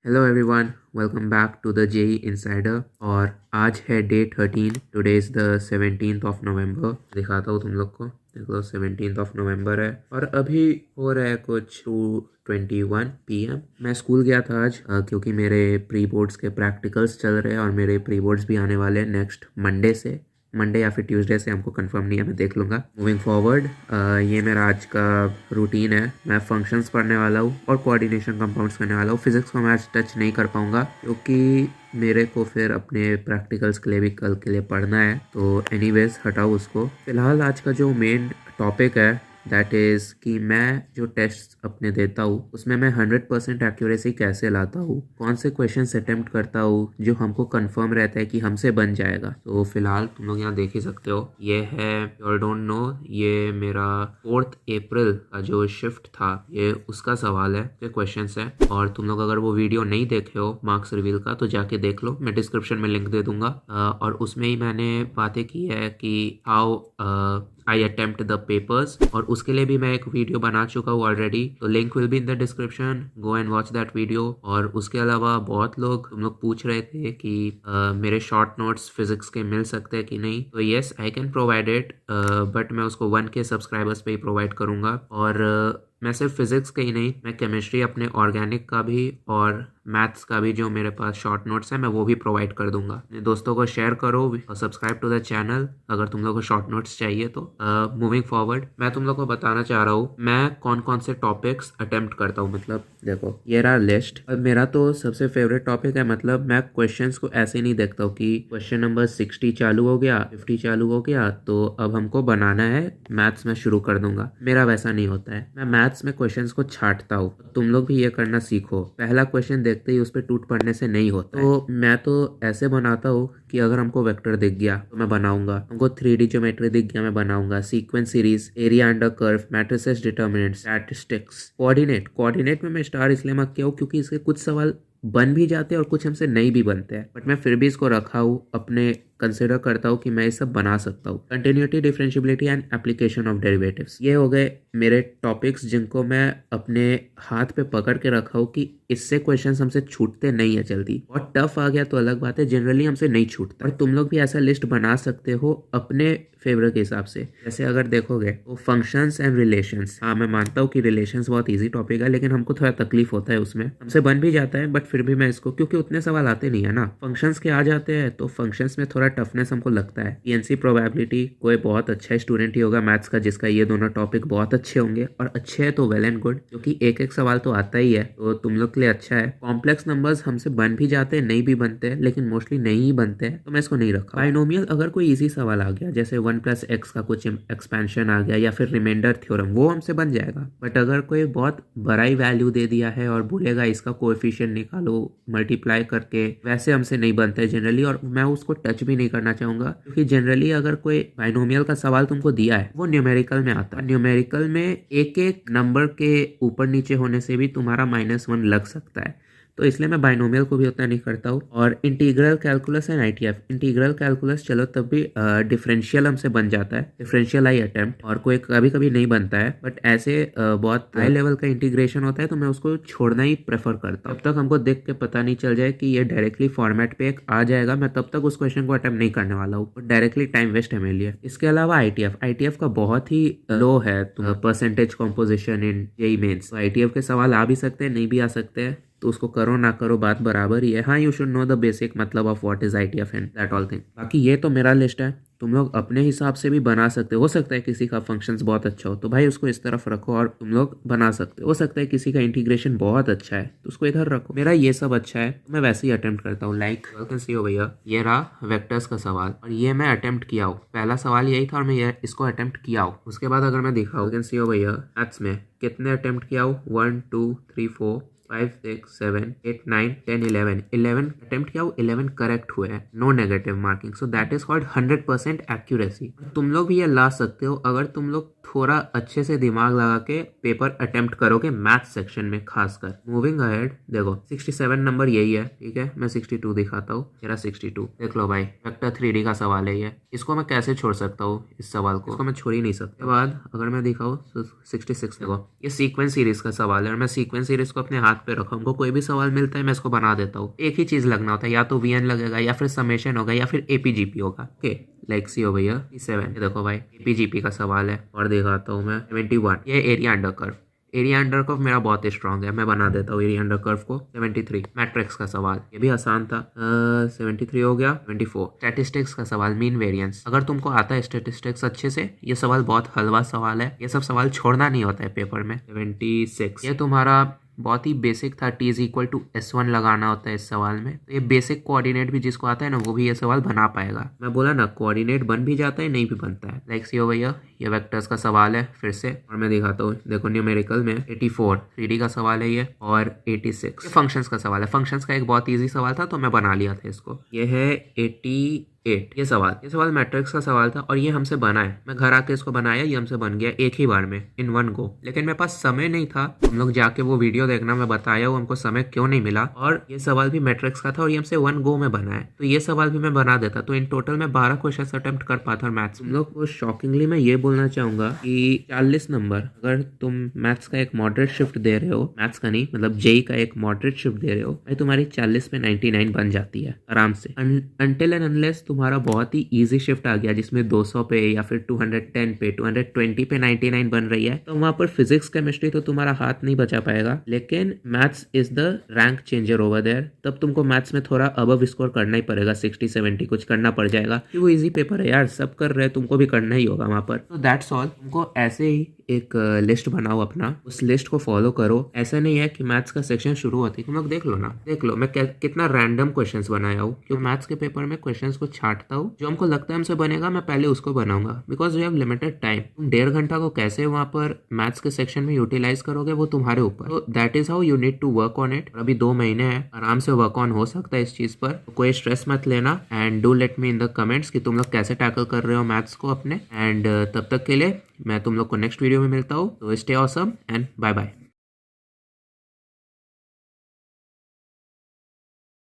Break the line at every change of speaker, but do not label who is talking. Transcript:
Hello everyone, welcome back to the JEE insider. और आज है day 13। Today is the 17th of November. दिखाता हूँ तुम लोग को, देख लो 17th ऑफ नवंबर है और अभी हो रहा है कुछ 2:21 PM। मैं स्कूल गया था आज क्योंकि मेरे प्री बोर्ड्स के प्रैक्टिकल्स चल रहे हैं और मेरे प्री बोर्ड्स भी आने वाले हैं नेक्स्ट मंडे या फिर ट्यूसडे से, हमको कंफर्म नहीं है, मैं देख लूँगा। मूविंग फॉरवर्ड, ये मेरा आज का रूटीन है। मैं फंक्शंस पढ़ने वाला हूँ और कोऑर्डिनेशन कंपाउंड्स करने वाला हूँ। फिजिक्स को मैं आज टच नहीं कर पाऊँगा क्योंकि मेरे को फिर अपने प्रैक्टिकल्स के लिए भी कल के लिए पढ़ना है। तो एनीवेज हटाओ उसको। फिलहाल आज का जो मेन टॉपिक है दैट इज़ कि मैं जो टेस्ट अपने देता हूँ उसमें मैं 100% एक्यूरेसी कैसे लाता हूँ, कौन से क्वेश्चंस अटेम्प्ट करता हूँ जो हमको कंफर्म रहता है कि हमसे बन जाएगा। तो फिलहाल तुम लोग यहाँ देख ही सकते हो, ये है यू डोंट नो, ये मेरा 4 अप्रैल का जो शिफ्ट था ये उसका सवाल है, ये क्वेश्चंस है। और तुम लोग अगर वो वीडियो नहीं देखे हो मार्क्स रिवील का तो जाके देख लो, मैं डिस्क्रिप्शन में लिंक दे दूंगा। और उसमें ही मैंने बातें की है कि how I attempt the papers, और उसके लिए भी मैं एक वीडियो बना चुका हूँ ऑलरेडी, तो link will be in the description, go and watch that video. और उसके अलावा बहुत लोग तुम लोग पूछ रहे थे कि मेरे शॉर्ट नोट्स फिजिक्स के मिल सकते हैं कि नहीं, तो yes I can provide it, but मैं उसको 1K सब्सक्राइबर्स पे ही प्रोवाइड करूँगा। और मैं सिर्फ फिजिक्स का ही नहीं, मैं केमिस्ट्री अपने ऑर्गेनिक का भी और मैथ्स का भी जो मेरे पास शॉर्ट नोट्स है मैं वो भी प्रोवाइड कर दूंगा। अपने दोस्तों को शेयर करो और सब्सक्राइब टू द चैनल अगर तुम लोग को शॉर्ट नोट्स चाहिए तो। मूविंग फॉरवर्ड, मैं तुम लोग को बताना चाह रहा हूँ मैं कौन कौन से टॉपिक्स अटेम्प्ट करता हूँ। मतलब देखो ये रहा लिस्ट। अब मेरा तो सबसे फेवरेट टॉपिक है, मतलब मैं क्वेश्चंस को ऐसे नहीं देखता हूँ कि क्वेश्चन नंबर 60 चालू हो गया, 50 चालू हो गया तो अब हमको बनाना है, मैथ्स में शुरू कर दूंगा। मेरा वैसा नहीं होता है, मैं मैथ्स में क्वेश्चंस को छांटता हूँ। तुम लोग भी ये करना सीखो, पहला क्वेश्चन देखते ही उस पर टूट पड़ने से नहीं होता तो मैं तो ऐसे बनाता हूँ कि अगर हमको वेक्टर दिख गया तो मैं बनाऊंगा, हमको 3D ज्योमेट्री दिख गया मैं बनाऊंगा, sequence series, area under curve, matrices, determinants, statistics, coordinate में मैं स्टार इसलिए मत किया हूँ क्योंकि इसके कुछ सवाल बन भी जाते हैं और कुछ हमसे नहीं भी बनते हैं, बट मैं फिर भी इसको रखा हूँ, अपने कंसिडर करता हूँ कि मैं ये सब बना सकता हूँ। Continuity, differentiability and application of derivatives, ये हो गए मेरे टॉपिक्स जिनको मैं अपने हाथ पे पकड़ के रखा हूँ कि इससे क्वेश्चंस हमसे छूटते नहीं है जल्दी। और टफ आ गया तो अलग बात है, जनरली हमसे नहीं छूटता। और तुम लोग भी ऐसा लिस्ट बना सकते हो अपने फेवरेट के हिसाब से। जैसे अगर देखोगे तो फंक्शंस एंड रिलेशंस, हाँ मैं मानता हूँ कि रिलेशंस बहुत इजी टॉपिक है लेकिन हमको थोड़ा तकलीफ होता है उसमें, हमसे बन भी जाता है, बट फिर भी मैं इसको, क्योंकि उतने सवाल आते नहीं है ना, फंक्शंस के आ जाते हैं तो फंक्शंस में थोड़ा टफनेस हमको लगता है। पीएनसी प्रोबेबिलिटी, कोई बहुत अच्छा स्टूडेंट ही होगा मैथ्स का जिसका ये दोनों टॉपिक बहुत अच्छे होंगे, और अच्छे है तो वेल एंड गुड, क्योंकि एक एक सवाल तो आता ही है तो तुम लोग के लिए अच्छा है। कॉम्प्लेक्स नंबर्स हमसे बन भी जाते हैं, नहीं भी बनते हैं, लेकिन मोस्टली नहीं ही बनते हैं तो मैं इसको नहीं रखा। बाइनोमियल, अगर कोई इजी सवाल आ गया जैसे 1+x का कुछ एक्सपेंशन आ गया या फिर रिमाइंडर थ्योरम, वो हमसे बन जाएगा। बट अगर कोई बहुत बड़ा ही वैल्यू दे दिया है और बोलेगा इसका कोएफिशिएंट निकालो मल्टीप्लाई करके, वैसे हमसे नहीं बनता है जनरली, और मैं उसको टच भी नहीं करना चाहूंगा क्योंकि जनरली अगर कोई बाइनोमियल का सवाल तुमको दिया है वो न्यूमेरिकल में आता है, न्यूमेरिकल में एक एक नंबर के ऊपर नीचे होने से भी तुम्हारा -1 लग सकता है, तो इसलिए मैं बाइनोमियल को भी उतना नहीं करता हूँ। और integral calculus and ITF, integral calculus चलो तब भी डिफरेंशियल हमसे बन जाता है, डिफरेंशियल आई अटेम्प्ट, और कोई कभी कभी नहीं बनता है, बट ऐसे बहुत हाई लेवल का इंटीग्रेशन होता है तो मैं उसको छोड़ना ही प्रेफर करता हूँ। तब तक हमको देख के पता नहीं चल जाए कि ये डायरेक्टली फॉर्मेट पे एक आ जाएगा, मैं तब तक उस क्वेश्चन को अटेम्प्ट नहीं करने वाला हूँ, डायरेक्टली टाइम वेस्ट है मेरे लिए। इसके अलावा आईटीएफ का बहुत ही लो है percentage composition in JEE mains, ITF के सवाल आ भी सकते हैं नहीं भी आ सकते हैं, तो उसको करो ना करो बात बराबर ही है। हाँ, you should know the basic मतलब of what is ITF and that all thing. बाकी ये तो मेरा लिस्ट है, तुम लोग अपने हिसाब से भी बना सकते हो सकता है किसी का फंक्शंस बहुत अच्छा हो तो भाई उसको इस तरफ रखो और तुम लोग बना सकते हो सकता है किसी का इंटीग्रेशन बहुत अच्छा है तो उसको इधर रखो। मेरा ये सब अच्छा है तो मैं वैसे ही अटेम्प्ट करता हूँ। लाइक सी हो भैया, ये रहा वेक्टर्स का सवाल और ये मैं अटेम्प्ट किया हूँ, पहला सवाल यही था और मैं इसको अटेम्प्ट किया हूँ। उसके बाद अगर मैं दिखाऊँ सी हो भैया मैथ्स में कितने अटेम्प्ट किया हूँ, 1 2 3 4 5 6 7 8 9 10 11 अटेम्प्ट किया, 11 करेक्ट हुए हैं, no negative marking, so that is called 100% accuracy. तुम लोग भी ये ला सकते हो अगर तुम लोग थोड़ा अच्छे से दिमाग लगा के पेपर अटेम्प्ट करोगे मैथ सेक्शन में खासकर। मूविंग अहेड, देखो 67 नंबर यही है, ठीक है, मैं 62 दिखाता हूँ, मेरा 62 देख लो भाई, वेक्टर 3D का सवाल है ये, इसको मैं कैसे छोड़ सकता हूँ, इस सवाल को, इसको मैं छोड़ ही नहीं सकता। बाद अगर मैं दिखाऊँ 66 देखो, ये सीक्वेंस सीरीज का सवाल है और मैं सीक्वेंस सीरीज को अपने हाथ दिमाग पे रखो, हमको कोई भी सवाल मिलता है मैं इसको बना देता हूँ। एक ही चीज लगना होता है, या तो वीएन लगेगा या फिर समेशन होगा या फिर एपीजीपी होगा। ओके लाइक सी हो भैया 7 देखो भाई एपीजीपी का सवाल है और दिखाता हूँ मैं 71 ये area under curve. Area under curve मेरा बहुत ही स्ट्रांग है, मैं बना देता हूँ एरिया अंडर कर्व को। 73 मैट्रिक्स का सवाल, ये भी आसान था। 73 हो गया। 24 स्टैटिस्टिक्स का सवाल, मीन वेरिएंस। अगर तुमको आता है स्टैटिस्टिक्स अच्छे से, ये सवाल बहुत हलवा सवाल है, ये सब सवाल छोड़ना नहीं होता है पेपर में। 76 ये तुम्हारा बहुत ही बेसिक था, t is equal to S1 लगाना होता है इस सवाल में। तो ये बेसिक कोऑर्डिनेट भी जिसको आता है ना वो भी ये सवाल बना पाएगा। मैं बोला ना कोऑर्डिनेट बन भी जाता है नहीं भी बनता है। लाइक सी हो भैया ये वेक्टर्स का सवाल है फिर से, और मैं दिखाता हूँ देखो न्यूमेरिकल में 84 3D का सवाल है ये, और 86 ये फंक्शंस का सवाल है। फंक्शंस का एक बहुत ईजी सवाल था तो मैं बना लिया था इसको। ये है 88 ये सवाल मैट्रिक्स का सवाल था और ये हमसे बना है, मैं घर आके इसको बनाया, ये हमसे बन गया एक ही बार में इन वन गो। लेकिन मेरे पास समय नहीं था, हम लोग जाके वो वीडियो देखना, मैं बताया हूँ हमको समय क्यों नहीं मिला। और ये सवाल भी मैट्रिक्स का था और ये हमसे वन गो में बना है, तो ये सवाल भी मैं बना देता तो इन टोटल मैं 12 क्वेश्चन अटेम्प्ट कर पाता मैथ्स। तुम लोग को शॉकिंगली मैं ये बोलना चाहूंगा कि 40 नंबर अगर तुम मैथ्स का एक मॉडरेट शिफ्ट दे रहे हो, मैथ्स का नहीं मतलब जेई का एक मॉडरेट शिफ्ट दे रहे हो, भाई तुम्हारी 40 में 99 बन जाती है आराम से। अनटिल एंड अनलेस तुम्हारा बहुत ही इजी शिफ्ट आ गया जिसमें 200 पे या फिर 210 पे 220 पे 99 बन रही है, तो वहां पर फिजिक्स केमिस्ट्री तो तुम्हारा हाथ नहीं बचा पाएगा। लेकिन maths is the rank changer over there, तब तुमको मैथ्स में थोड़ा अबव स्कोर करना ही पड़ेगा, 60-70 कुछ करना पड़ जाएगा, क्योंकि वो इजी पेपर है यार, सब कर रहे हैं तुमको भी करना ही होगा वहां पर। तो दैट्स ऑल, तुमको ऐसे ही एक लिस्ट बनाओ अपना, उस लिस्ट को फॉलो करो। ऐसा नहीं है कि मैथ्स का सेक्शन शुरू होती तुम लोग देख लो ना, देख लो मैं कितना रैंडम क्वेश्चंस बनाया हूँ, क्योंकि मैथ्स के पेपर में क्वेश्चंस को छांटता हूँ, जो हमको लगता है हमसे बनेगा मैं पहले उसको बनाऊंगा, because we have limited time. तुम 1.5 घंटा को कैसे वहां पर मैथ्स के सेक्शन में यूटिलाइज करोगे वो तुम्हारे ऊपर। तो that is how you need to work on it. अभी 2 महीने हैं, आराम से वर्क ऑन हो सकता है इस चीज पर, तो कोई स्ट्रेस मत लेना। And do let me in the comments कि तुम लोग कैसे टैकल कर रहे हो मैथ्स को अपने। एंड तब तक के लिए मैं तुम लोग को नेक्स्ट वीडियो में मिलता हूँ, तो stay awesome and bye bye.